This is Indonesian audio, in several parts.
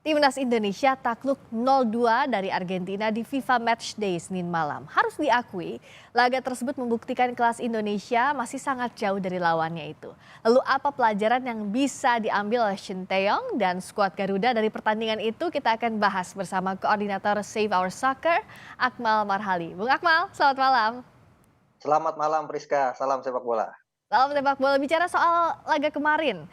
Timnas Indonesia takluk 0-2 dari Argentina di FIFA Matchday Senin malam. Harus diakui, laga tersebut membuktikan kelas Indonesia masih sangat jauh dari lawannya itu. Lalu apa pelajaran yang bisa diambil oleh Shin Taeyong dan skuad Garuda dari pertandingan itu? Kita akan bahas bersama koordinator Save Our Soccer, Akmal Marhali. Bung Akmal, selamat malam. Selamat malam Priska, salam sepak bola. Salam sepak bola, bicara soal laga kemarin.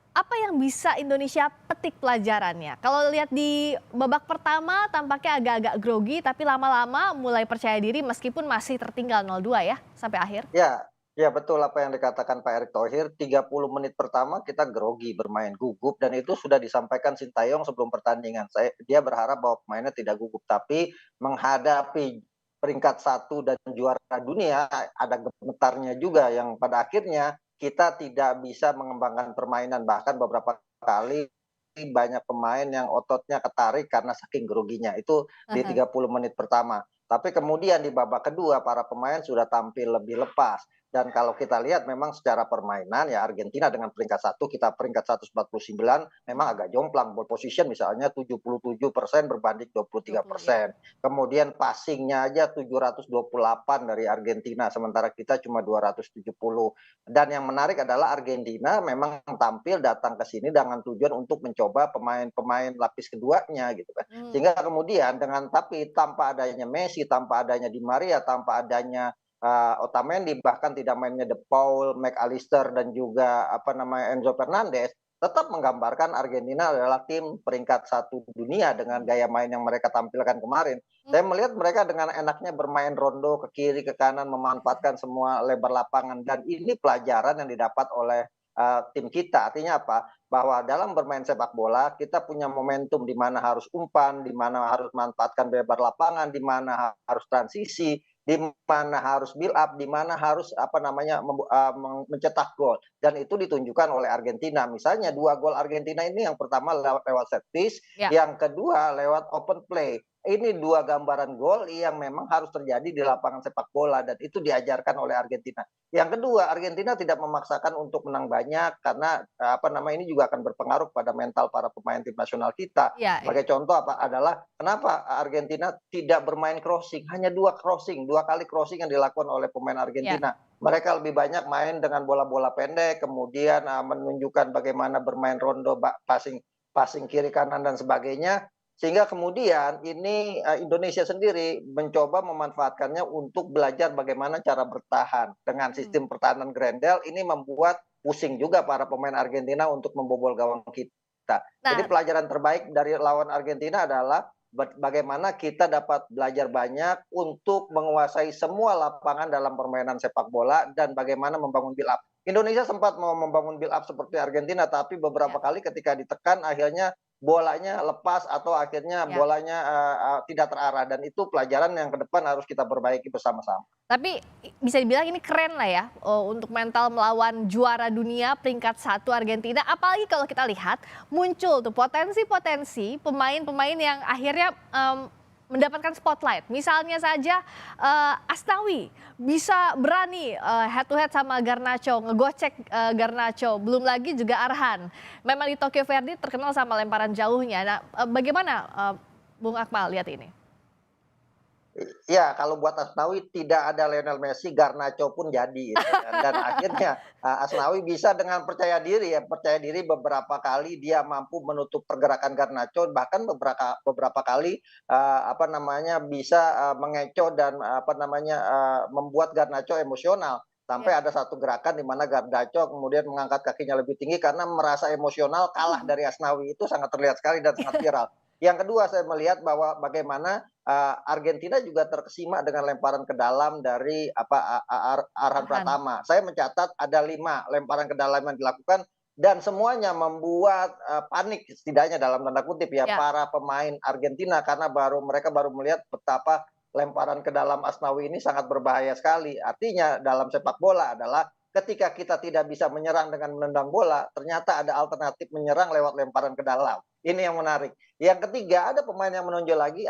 Apa yang bisa Indonesia petik pelajarannya? Kalau lihat di babak pertama tampaknya agak-agak grogi, tapi lama-lama mulai percaya diri meskipun masih tertinggal 0-2 ya sampai akhir. Ya betul apa yang dikatakan Pak Erick Thohir, 30 menit pertama kita grogi bermain gugup dan itu sudah disampaikan Sintayong sebelum pertandingan. Dia berharap bahwa pemainnya tidak gugup, tapi menghadapi peringkat satu dan juara dunia ada gemetarnya juga yang pada akhirnya kita tidak bisa mengembangkan permainan, bahkan beberapa kali banyak pemain yang ototnya ketarik karena saking groginya itu di Aha. 30 menit pertama. Tapi kemudian di babak kedua para pemain sudah tampil lebih lepas. Dan kalau kita lihat memang secara permainan ya Argentina dengan peringkat satu, kita peringkat 149 memang agak jomplang. Ball position misalnya 77% berbanding 20 ya. 23%. Kemudian passingnya aja 728 dari Argentina, sementara kita cuma 270. Dan yang menarik adalah Argentina memang tampil datang ke sini dengan tujuan untuk mencoba pemain-pemain lapis keduanya gitu kan. Hmm. Sehingga kemudian tapi tanpa adanya Messi, tanpa adanya Di Maria, tanpa adanya Otamendi, bahkan tidak mainnya De Paul, McAllister dan juga Enzo Fernandez, tetap menggambarkan Argentina adalah tim peringkat satu dunia dengan gaya main yang mereka tampilkan kemarin. Saya melihat mereka dengan enaknya bermain rondo ke kiri ke kanan, memanfaatkan semua lebar lapangan, dan ini pelajaran yang didapat oleh tim kita. Artinya apa? Bahwa dalam bermain sepak bola kita punya momentum di mana harus umpan, di mana harus manfaatkan lebar lapangan, di mana harus transisi, di mana harus build up, di mana harus mencetak gol. Dan itu ditunjukkan oleh Argentina. Misalnya 2 gol Argentina ini yang pertama lewat set piece, Ya. yang kedua lewat open play. Ini 2 gambaran gol yang memang harus terjadi di lapangan sepak bola dan itu diajarkan oleh Argentina. Yang kedua, Argentina tidak memaksakan untuk menang banyak karena ini juga akan berpengaruh pada mental para pemain tim nasional kita. Iya, iya. Sebagai contoh adalah kenapa Argentina tidak bermain crossing, hanya 2 crossing, 2 kali crossing yang dilakukan oleh pemain Iya. Argentina. Mereka lebih banyak main dengan bola-bola pendek, kemudian menunjukkan bagaimana bermain rondo, passing passing kiri kanan dan sebagainya. Sehingga kemudian ini Indonesia sendiri mencoba memanfaatkannya untuk belajar bagaimana cara bertahan. Dengan Hmm. sistem pertahanan Grendel ini membuat pusing juga para pemain Argentina untuk membobol gawang kita. Jadi Nah, pelajaran terbaik dari lawan Argentina adalah bagaimana kita dapat belajar banyak untuk menguasai semua lapangan dalam permainan sepak bola dan bagaimana membangun build up. Indonesia sempat mau membangun build up seperti Argentina, tapi ya, beberapa kali ketika ditekan akhirnya bolanya lepas atau akhirnya ya. bolanya tidak terarah, dan itu pelajaran yang ke depan harus kita perbaiki bersama-sama. Tapi bisa dibilang ini keren lah ya, untuk mental melawan juara dunia peringkat satu Argentina. Apalagi kalau kita lihat muncul tuh potensi-potensi pemain-pemain yang akhirnya mendapatkan spotlight. Misalnya saja Asnawi bisa berani head to head sama Garnacho, ngegocek Garnacho. Belum lagi juga Arhan. Memang di Tokyo Verde terkenal sama lemparan jauhnya. Nah, bagaimana Bung Akmal lihat ini? Ya, kalau buat Asnawi tidak ada Lionel Messi, Garnacho pun jadi gitu kan. Dan akhirnya Asnawi bisa dengan percaya diri beberapa kali dia mampu menutup pergerakan Garnacho, bahkan beberapa beberapa kali bisa mengecoh dan membuat Garnacho emosional. Sampai Ya. ada satu gerakan di mana Garnacho kemudian mengangkat kakinya lebih tinggi karena merasa emosional kalah dari Asnawi. Itu sangat terlihat sekali dan sangat viral. Yang kedua, saya melihat bahwa bagaimana Argentina juga terkesima dengan lemparan ke dalam dari Arhan Arhan. Pratama. Saya mencatat ada 5 lemparan ke dalam yang dilakukan dan semuanya membuat panik setidaknya dalam tanda kutip ya Ya. para pemain Argentina karena mereka baru melihat betapa lemparan ke dalam Asnawi ini sangat berbahaya sekali. Artinya dalam sepak bola adalah ketika kita tidak bisa menyerang dengan menendang bola, ternyata ada alternatif menyerang lewat lemparan ke dalam. Ini yang menarik. Yang ketiga, ada pemain yang menonjol lagi,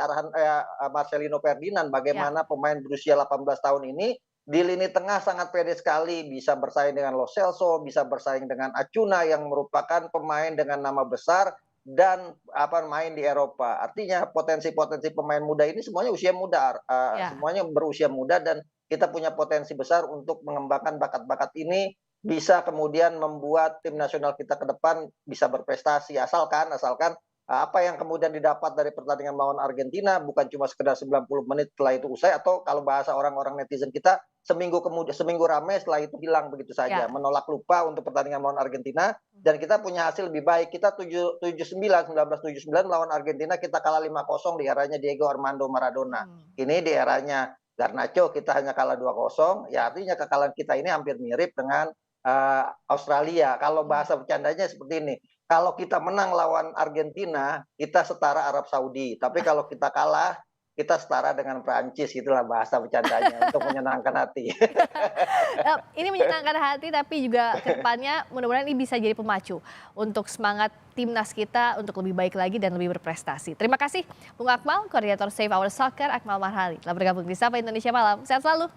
Marcelino Ferdinand. Ya. Bagaimana pemain berusia 18 tahun ini di lini tengah sangat pede sekali, bisa bersaing dengan Lo Celso, bisa bersaing dengan Acuna yang merupakan pemain dengan nama besar dan main di Eropa. Artinya potensi-potensi pemain muda ini semuanya usia muda, Ya. semuanya berusia muda dan kita punya potensi besar untuk mengembangkan bakat-bakat ini bisa kemudian membuat tim nasional kita ke depan bisa berprestasi asalkan apa yang kemudian didapat dari pertandingan melawan Argentina bukan cuma sekedar 90 menit setelah itu usai atau kalau bahasa orang-orang netizen kita seminggu ramai setelah itu hilang begitu saja, Ya. menolak lupa untuk pertandingan melawan Argentina dan kita punya hasil lebih baik. Kita 1979 melawan Argentina kita kalah 5-0 di eranya Diego Armando Maradona. Hmm. Ini di eranya Garnacho kita hanya kalah 2-0, ya artinya kekalahan kita ini hampir mirip dengan Australia. Kalau bahasa bercandanya seperti ini, kalau kita menang lawan Argentina, kita setara Arab Saudi. Tapi kalau kita kalah, kita setara dengan Prancis. Itulah bahasa bercandanya untuk menyenangkan hati. Ini menyenangkan hati tapi juga ke depannya mudah-mudahan ini bisa jadi pemacu untuk semangat timnas kita untuk lebih baik lagi dan lebih berprestasi. Terima kasih Bung Akmal, koordinator Save Our Soccer Akmal Marhali telah bergabung di Sapa Indonesia Malam. Sehat selalu.